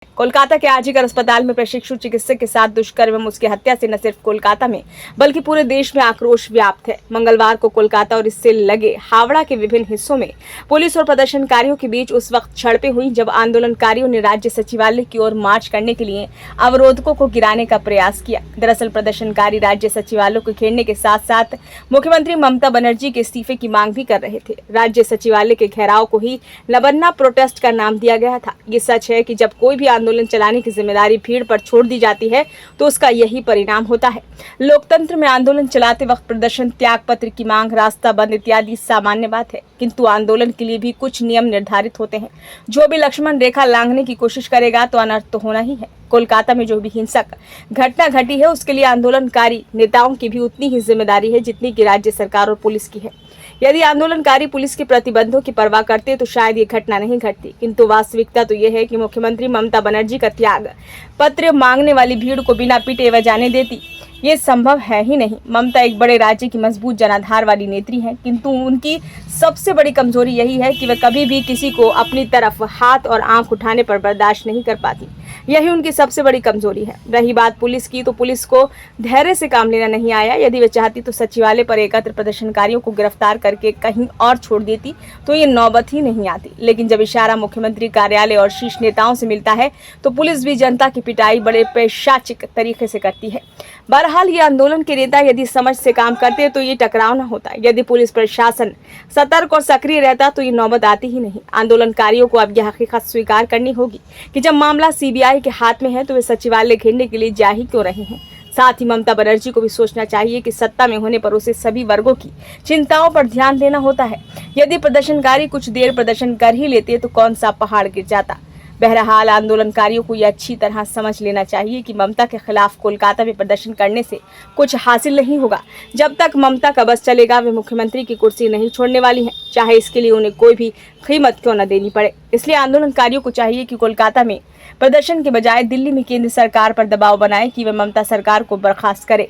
कोलकाता के आरजीकर अस्पताल में प्रशिक्षु चिकित्सक के साथ दुष्कर्म एवं उसकी हत्या से न सिर्फ कोलकाता में बल्कि पूरे देश में आक्रोश व्याप्त है। मंगलवार को कोलकाता और इससे लगे हावड़ा के विभिन्न हिस्सों में पुलिस और प्रदर्शनकारियों के बीच उस वक्त झड़पें हुई जब आंदोलनकारियों ने राज्य सचिवालय की ओर मार्च करने के लिए अवरोधकों को गिराने का प्रयास किया। दरअसल प्रदर्शनकारी राज्य सचिवालय को घेरने के साथ साथ मुख्यमंत्री ममता बनर्जी के इस्तीफे की मांग भी कर रहे थे। राज्य सचिवालय के घेराव को ही लबन्ना प्रोटेस्ट का नाम दिया गया था। ये सच है कि जब कोई भी आंदोलन चलाने की जिम्मेदारी भीड़ पर छोड़ दी जाती है तो उसका यही परिणाम होता है। लोकतंत्र में आंदोलन चलाते वक्त प्रदर्शन, त्याग पत्र की मांग, रास्ता बंद इत्यादि सामान्य बात है, किंतु आंदोलन के लिए भी कुछ नियम निर्धारित होते हैं। जो भी लक्ष्मण रेखा लांघने की कोशिश करेगा तो अनर्थ तो होना ही है। कोलकाता में जो भी हिंसक घटना घटी है उसके लिए आंदोलनकारी नेताओं की भी उतनी ही जिम्मेदारी है जितनी कि राज्य सरकार और पुलिस की है। यदि आंदोलनकारी पुलिस के प्रतिबंधों की परवाह करते तो शायद ये घटना नहीं घटती, किंतु वास्तविकता तो ये है कि मुख्यमंत्री ममता बनर्जी का त्याग पत्र मांगने वाली भीड़ को बिना पीटे व जाने देती। ये संभव है ही नहीं। ममता एक बड़े राज्य की मजबूत जनाधार वाली नेत्री हैं, किंतु उनकी सबसे बड़ी कमजोरी यही है कि वे कभी भी किसी को अपनी तरफ हाथ और आंख उठाने पर बर्दाश्त नहीं कर पाती। यही उनकी सबसे बड़ी कमजोरी है। रही बात पुलिस की, तो पुलिस को धैर्य से काम लेना नहीं आया। यदि वे चाहती तो सचिवालय पर एकत्र प्रदर्शनकारियों को गिरफ्तार करके कहीं और छोड़ देती तो ये नौबत ही नहीं आती। लेकिन जब इशारा मुख्यमंत्री कार्यालय और शीर्ष नेताओं से मिलता है तो पुलिस भी जनता की पिटाई बड़े पैशाचिक तरीके से करती है। बहरहाल ये आंदोलन के नेता यदि समझ से काम करते तो ये टकराव न होता। यदि पुलिस प्रशासन सतर्क और सक्रिय रहता तो ये नौबत आती ही नहीं। आंदोलनकारियों को अब यह हकीकत स्वीकार करनी होगी कि जब मामला सीबीआई के हाथ में है तो वे सचिवालय घेरने के लिए जा ही क्यों रहे हैं। साथ ही ममता बनर्जी को भी सोचना चाहिए कि सत्ता में होने पर उसे सभी वर्गों की चिंताओं पर ध्यान देना होता है। यदि प्रदर्शनकारी कुछ देर प्रदर्शन कर ही लेते तो कौन सा पहाड़ गिर जाता। बहरहाल आंदोलनकारियों को यह अच्छी तरह समझ लेना चाहिए कि ममता के खिलाफ कोलकाता में प्रदर्शन करने से कुछ हासिल नहीं होगा। जब तक ममता का बस चलेगा वे मुख्यमंत्री की कुर्सी नहीं छोड़ने वाली हैं, चाहे इसके लिए उन्हें कोई भी कीमत क्यों न देनी पड़े। इसलिए आंदोलनकारियों को चाहिए कि कोलकाता में प्रदर्शन के बजाय दिल्ली में केंद्र सरकार पर दबाव बनाए कि वे ममता सरकार को बर्खास्त करे।